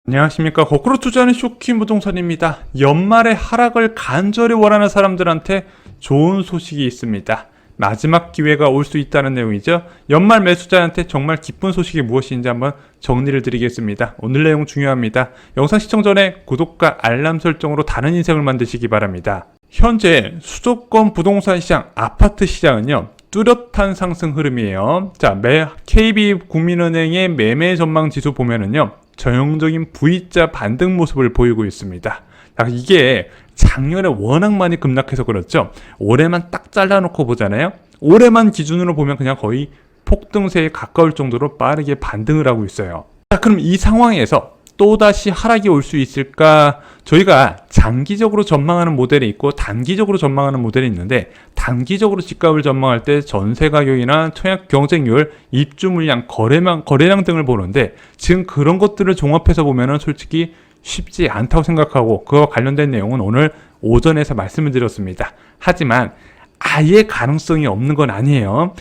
안녕하십니까. 거꾸로 투자하는 쇼킹 부동산입니다. 연말에 하락을 간절히 원하는 사람들한테 좋은 소식이 있습니다. 마지막 기회가 올 수 있다는 내용이죠. 연말 매수자한테 정말 기쁜 소식이 무엇인지 한번 정리를 드리겠습니다. 오늘 내용 중요합니다. 영상 시청 전에 구독과 알람 설정으로 다른 인생을 만드시기 바랍니다. 현재 수도권 부동산 시장, 아파트 시장은요, 뚜렷한 상승 흐름이에요. 자, KB국민은행의 매매 전망 지수 보면은요, 전형적인 V자 반등 모습을 보이고 있습니다. 이게 작년에 워낙 많이 급락해서 그렇죠. 올해만 딱 잘라놓고 보잖아요. 올해만 기준으로 보면 그냥 거의 폭등세에 가까울 정도로 빠르게 반등을 하고 있어요. 자, 그럼 이 상황에서 또다시 하락이 올 수 있을까? 저희가 장기적으로 전망하는 모델이 있고 단기적으로 전망하는 모델이 있는데, 단기적으로 집값을 전망할 때 전세 가격이나 청약 경쟁률, 입주 물량, 거래량 등을 보는데, 지금 그런 것들을 종합해서 보면은 솔직히 쉽지 않다고 생각하고, 그와 관련된 내용은 오늘 오전에서 말씀을 드렸습니다. 하지만 아예 가능성이 없는 건 아니에요.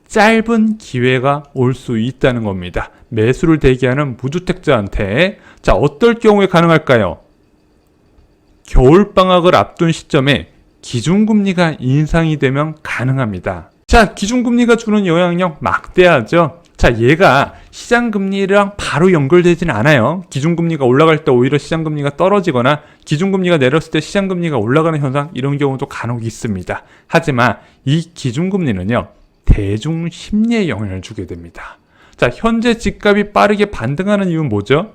짧은 기회가 올 수 있다는 겁니다. 매수를 대기하는 무주택자한테. 자, 어떨 경우에 가능할까요? 겨울방학을 앞둔 시점에 기준금리가 인상이 되면 가능합니다. 자, 기준금리가 주는 영향력 막대하죠. 자, 얘가 시장금리랑 바로 연결되지는 않아요. 기준금리가 올라갈 때 오히려 시장금리가 떨어지거나 기준금리가 내렸을 때 시장금리가 올라가는 현상, 이런 경우도 간혹 있습니다. 하지만 이 기준금리는요, 대중 심리에 영향을 주게 됩니다. 자, 현재 집값이 빠르게 반등하는 이유는 뭐죠?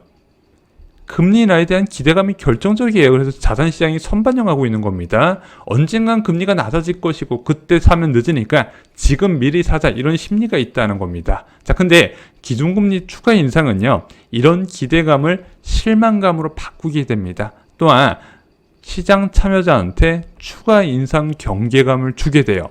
금리 인하에 대한 기대감이 결정적이에요. 그래서 자산시장이 선반영하고 있는 겁니다. 언젠간 금리가 낮아질 것이고 그때 사면 늦으니까 지금 미리 사자, 이런 심리가 있다는 겁니다. 자, 근데 기준금리 추가 인상은요, 이런 기대감을 실망감으로 바꾸게 됩니다. 또한 시장 참여자한테 추가 인상 경계감을 주게 돼요.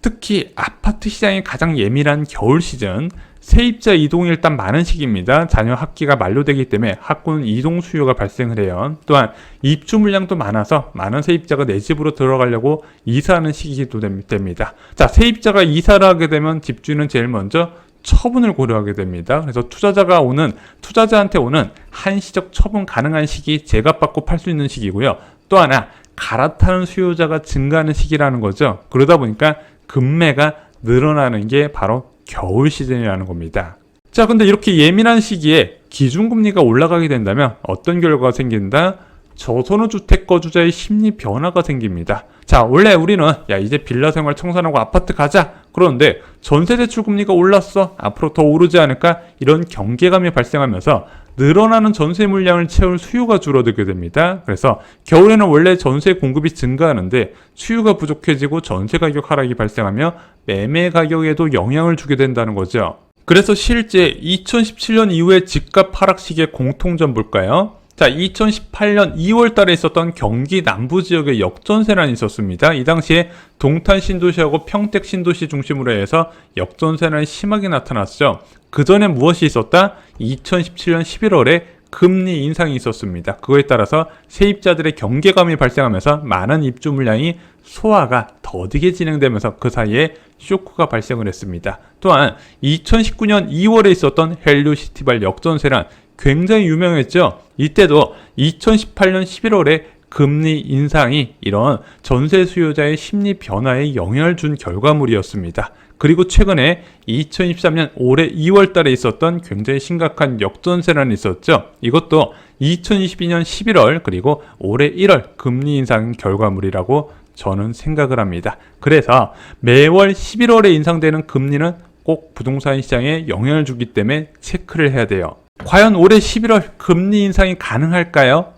특히 아파트 시장이 가장 예민한 겨울 시즌, 세입자 이동이 일단 많은 시기입니다. 자녀 학기가 만료되기 때문에 학군 이동 수요가 발생을 해요. 또한 입주 물량도 많아서 많은 세입자가 내 집으로 들어가려고 이사하는 시기도 됩니다. 자, 세입자가 이사를 하게 되면 집주인은 제일 먼저 처분을 고려하게 됩니다. 그래서 투자자한테 오는 한시적 처분 가능한 시기, 제값받고 팔 수 있는 시기고요. 또 하나, 갈아타는 수요자가 증가하는 시기라는 거죠. 그러다 보니까 금매가 늘어나는 게 바로 겨울 시즌이라는 겁니다. 자, 근데 이렇게 예민한 시기에 기준금리가 올라가게 된다면 어떤 결과가 생긴다? 저선호주택 거주자의 심리 변화가 생깁니다. 자, 원래 우리는 이제 빌라 생활 청산하고 아파트 가자. 그런데 전세대출 금리가 올랐어. 앞으로 더 오르지 않을까? 이런 경계감이 발생하면서 늘어나는 전세 물량을 채울 수요가 줄어들게 됩니다. 그래서 겨울에는 원래 전세 공급이 증가하는데 수요가 부족해지고 전세 가격 하락이 발생하며 매매 가격에도 영향을 주게 된다는 거죠. 그래서 실제 2017년 이후의 집값 하락 시기의 공통점 볼까요? 자, 2018년 2월 달에 있었던 경기 남부 지역의 역전세난이 있었습니다. 이 당시에 동탄 신도시하고 평택 신도시 중심으로 해서 역전세난이 심하게 나타났죠. 그 전에 무엇이 있었다? 2017년 11월에 금리 인상이 있었습니다. 그거에 따라서 세입자들의 경계감이 발생하면서 많은 입주 물량이 소화가 더디게 진행되면서 그 사이에 쇼크가 발생을 했습니다. 또한 2019년 2월에 있었던 헬류시티발 역전세난, 굉장히 유명했죠. 이때도 2018년 11월에 금리 인상이 이런 전세 수요자의 심리 변화에 영향을 준 결과물이었습니다. 그리고 최근에 2023년 올해 2월 달에 있었던 굉장히 심각한 역전세난이 있었죠. 이것도 2022년 11월 그리고 올해 1월 금리 인상 결과물이라고 저는 생각을 합니다. 그래서 매월 11월에 인상되는 금리는 꼭 부동산 시장에 영향을 주기 때문에 체크를 해야 돼요. 과연 올해 11월 금리 인상이 가능할까요?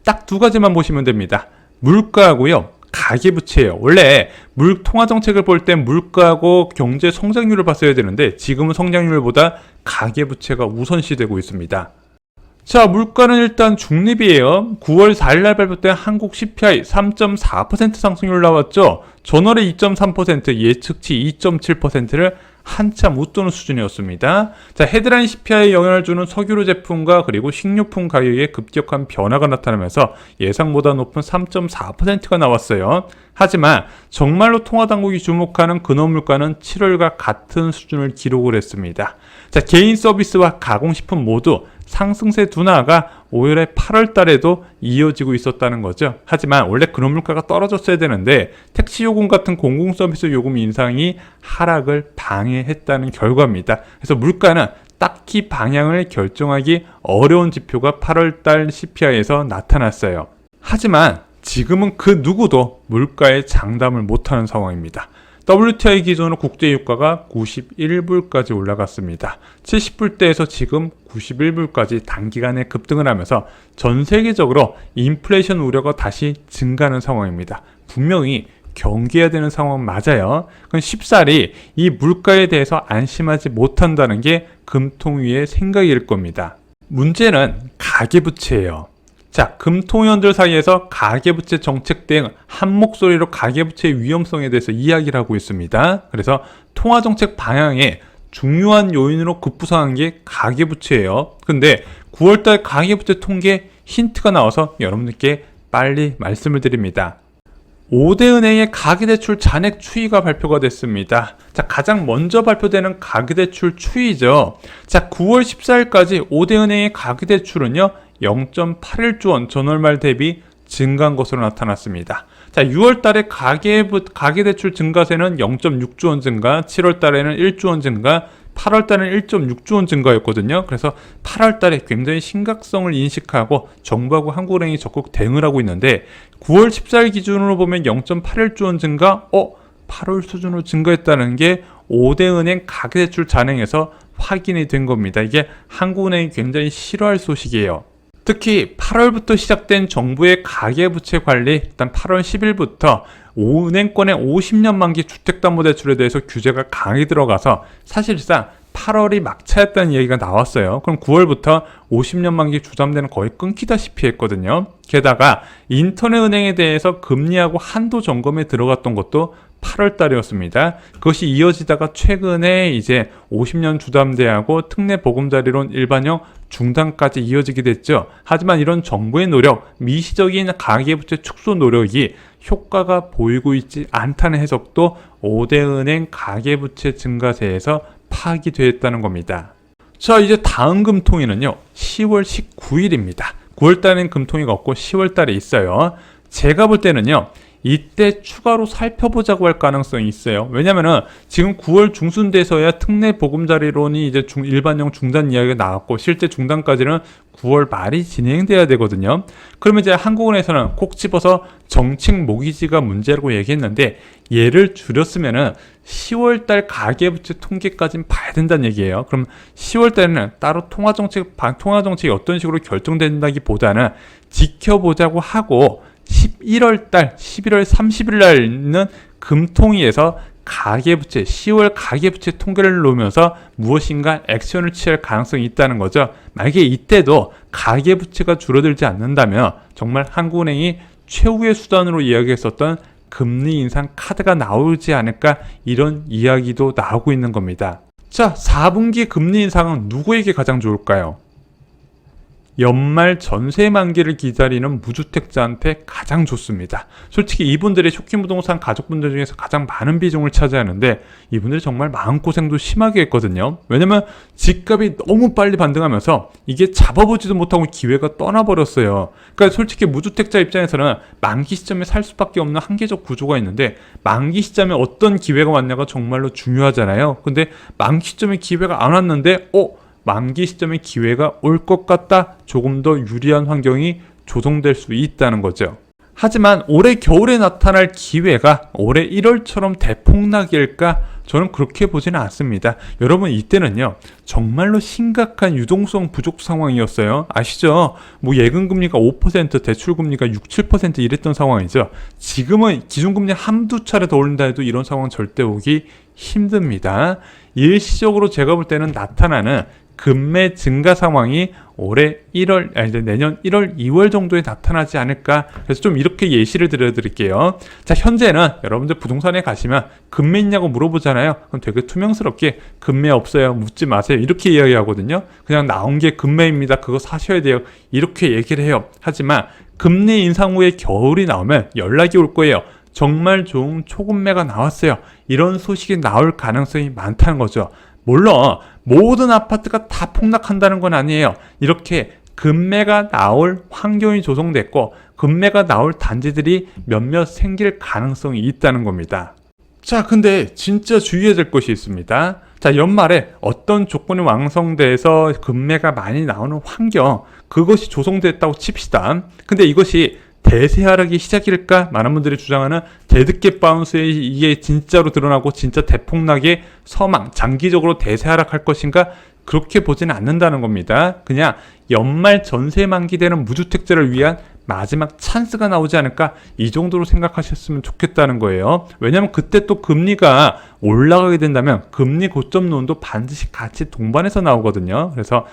딱 두 가지만 보시면 됩니다. 물가하고요, 가계부채예요. 원래 통화정책을 볼 땐 물가하고 경제 성장률을 봤어야 되는데 지금은 성장률보다 가계부채가 우선시되고 있습니다. 자, 물가는 일단 중립이에요. 9월 4일날 발표된 한국 CPI 3.4% 상승률 나왔죠. 전월에 2.3%, 예측치 2.7%를 한참 웃도는 수준이었습니다. 자, 헤드라인 CPI에 영향을 주는 석유류 제품과 그리고 식료품 가격에 급격한 변화가 나타나면서 예상보다 높은 3.4%가 나왔어요. 하지만 정말로 통화당국이 주목하는 근원물가는 7월과 같은 수준을 기록을 했습니다. 자, 개인 서비스와 가공식품 모두 상승세 둔화가 5월에 8월 달에도 이어지고 있었다는 거죠. 하지만 원래 근원물가가 떨어졌어야 되는데 택시 요금 같은 공공서비스 요금 인상이 하락을 방해했다는 결과입니다. 그래서 물가는 딱히 방향을 결정하기 어려운 지표가 8월 달 CPI에서 나타났어요. 하지만 지금은 그 누구도 물가에 장담을 못하는 상황입니다. WTI 기준으로 국제유가가 91불까지 올라갔습니다. 70불대에서 지금 91불까지 단기간에 급등을 하면서 전 세계적으로 인플레이션 우려가 다시 증가하는 상황입니다. 분명히 경계해야 되는 상황 맞아요. 그럼 쉽사리 이 물가에 대해서 안심하지 못한다는 게 금통위의 생각일 겁니다. 문제는 가계부채예요. 자, 금통위원들 사이에서 가계부채 정책 대응 한 목소리로 가계부채의 위험성에 대해서 이야기를 하고 있습니다. 그래서 통화정책 방향에 중요한 요인으로 급부상한 게 가계부채예요. 근데 9월달 가계부채 통계 힌트가 나와서 여러분들께 빨리 말씀을 드립니다. 5대 은행의 가계대출 잔액 추이가 발표가 됐습니다. 자, 가장 먼저 발표되는 가계대출 추이죠. 자, 9월 14일까지 5대 은행의 가계대출은요 0.81조 원 전월 말 대비 증가한 것으로 나타났습니다. 자, 6월 달에 가계대출 증가세는 0.6조 원 증가, 7월 달에는 1조 원 증가, 8월 달에는 1.6조 원 증가였거든요. 그래서 8월 달에 굉장히 심각성을 인식하고 정부하고 한국은행이 적극 대응을 하고 있는데 9월 14일 기준으로 보면 0.81조 원 증가, 8월 수준으로 증가했다는 게 5대 은행 가계대출 잔액에서 확인이 된 겁니다. 이게 한국은행이 굉장히 싫어할 소식이에요. 특히 8월부터 시작된 정부의 가계부채 관리, 일단 8월 10일부터 은행권의 50년 만기 주택담보대출에 대해서 규제가 강하게 들어가서 사실상 8월이 막차였다는 얘기가 나왔어요. 그럼 9월부터 50년 만기 주담대는 거의 끊기다시피 했거든요. 게다가 인터넷 은행에 대해서 금리하고 한도 점검에 들어갔던 것도 8월 달이었습니다. 그것이 이어지다가 최근에 이제 50년 주담대하고 특례 보금자리론 일반형 중단까지 이어지게 됐죠. 하지만 이런 정부의 노력, 미시적인 가계부채 축소 노력이 효과가 보이고 있지 않다는 해석도 5대 은행 가계부채 증가세에서 파악이 되었다는 겁니다. 자, 이제 다음 금통위는요 10월 19일입니다. 9월 달에는 금통위가 없고 10월 달에 있어요. 제가 볼 때는요 이때 추가로 살펴보자고 할 가능성이 있어요. 왜냐면은 지금 9월 중순 돼서야 특례 보금자리론이 이제 일반형 중단 이야기가 나왔고 실제 중단까지는 9월 말이 진행돼야 되거든요. 그러면 이제 한국은행에서는 콕 집어서 정책 모기지가 문제라고 얘기했는데 얘를 줄였으면은 10월달 가계부채 통계까지는 봐야 된다는 얘기예요. 그럼 10월달에는 따로 통화정책이 어떤 식으로 결정된다기보다는 지켜보자고 하고 11월 30일 날은 금통위에서 가계부채 10월 가계부채 통계를 놓으면서 무엇인가 액션을 취할 가능성이 있다는 거죠. 만약에 이때도 가계부채가 줄어들지 않는다면 정말 한국은행이 최후의 수단으로 이야기했었던 금리 인상 카드가 나오지 않을까 이런 이야기도 나오고 있는 겁니다. 자, 4분기 금리 인상은 누구에게 가장 좋을까요? 연말 전세 만기를 기다리는 무주택자한테 가장 좋습니다. 솔직히 이분들의 쇼킹부동산 가족분들 중에서 가장 많은 비중을 차지하는데 이분들이 정말 마음고생도 심하게 했거든요. 왜냐면 집값이 너무 빨리 반등하면서 이게 잡아보지도 못하고 기회가 떠나버렸어요. 그러니까 솔직히 무주택자 입장에서는 만기 시점에 살 수밖에 없는 한계적 구조가 있는데 만기 시점에 어떤 기회가 왔냐가 정말로 중요하잖아요. 근데 만기 시점에 기회가 안 왔는데 만기 시점에 기회가 올 것 같다. 조금 더 유리한 환경이 조성될 수 있다는 거죠. 하지만 올해 겨울에 나타날 기회가 올해 1월처럼 대폭락일까? 저는 그렇게 보지는 않습니다. 여러분 이때는요 정말로 심각한 유동성 부족 상황이었어요. 아시죠? 예금금리가 5%, 대출금리가 6, 7% 이랬던 상황이죠. 지금은 기준금리 한두 차례 더 올린다 해도 이런 상황 절대 오기 힘듭니다. 일시적으로 제가 볼 때는 나타나는 금매 증가 상황이 올해 1월, 내년 1월, 2월 정도에 나타나지 않을까. 그래서 좀 이렇게 예시를 드릴게요. 자, 현재는 여러분들 부동산에 가시면 금매 있냐고 물어보잖아요. 그럼 되게 투명스럽게 금매 없어요. 묻지 마세요. 이렇게 이야기하거든요. 그냥 나온 게 금매입니다. 그거 사셔야 돼요. 이렇게 얘기를 해요. 하지만 금리 인상 후에 겨울이 나오면 연락이 올 거예요. 정말 좋은 초금매가 나왔어요. 이런 소식이 나올 가능성이 많다는 거죠. 물론 모든 아파트가 다 폭락한다는 건 아니에요. 이렇게 금매가 나올 환경이 조성됐고 금매가 나올 단지들이 몇몇 생길 가능성이 있다는 겁니다. 자, 근데 진짜 주의해야 될 것이 있습니다. 자, 연말에 어떤 조건이 완성돼서 금매가 많이 나오는 환경, 그것이 조성됐다고 칩시다. 근데 이것이 대세 하락이 시작일까? 많은 분들이 주장하는 데드캣 바운스에 이게 진짜로 드러나고 진짜 대폭락의 서망, 장기적으로 대세 하락할 것인가? 그렇게 보지는 않는다는 겁니다. 그냥 연말 전세 만기되는 무주택자를 위한 마지막 찬스가 나오지 않을까, 이 정도로 생각하셨으면 좋겠다는 거예요. 왜냐하면 그때 또 금리가 올라가게 된다면 금리 고점론도 반드시 같이 동반해서 나오거든요. 그래서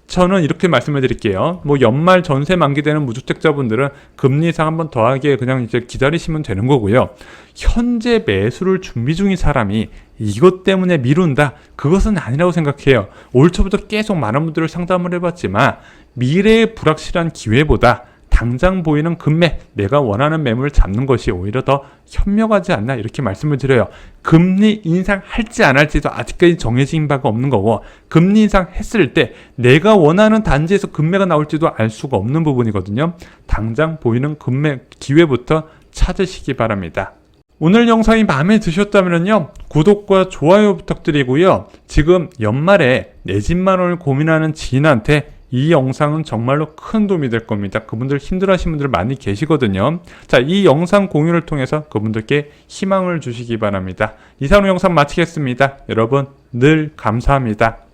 저는 이렇게 말씀을 드릴게요. 뭐 연말 전세 만기되는 무주택자분들은 금리 인상 한번 더하게 그냥 이제 기다리시면 되는 거고요. 현재 매수를 준비 중인 사람이 이것 때문에 미룬다, 그것은 아니라고 생각해요. 올 초부터 계속 많은 분들을 상담을 해봤지만 미래의 불확실한 기회보다 당장 보이는 금매, 내가 원하는 매물을 잡는 것이 오히려 더 현명하지 않나, 이렇게 말씀을 드려요. 금리 인상할지 안 할지도 아직까지 정해진 바가 없는 거고, 금리 인상했을 때 내가 원하는 단지에서 금매가 나올지도 알 수가 없는 부분이거든요. 당장 보이는 금매 기회부터 찾으시기 바랍니다. 오늘 영상이 마음에 드셨다면요, 구독과 좋아요 부탁드리고요. 지금 연말에 내 집 마련을 고민하는 지인한테 이 영상은 정말로 큰 도움이 될 겁니다. 그분들 힘들어하시는 분들 많이 계시거든요. 자, 이 영상 공유를 통해서 그분들께 희망을 주시기 바랍니다. 이상으로 영상 마치겠습니다. 여러분 늘 감사합니다.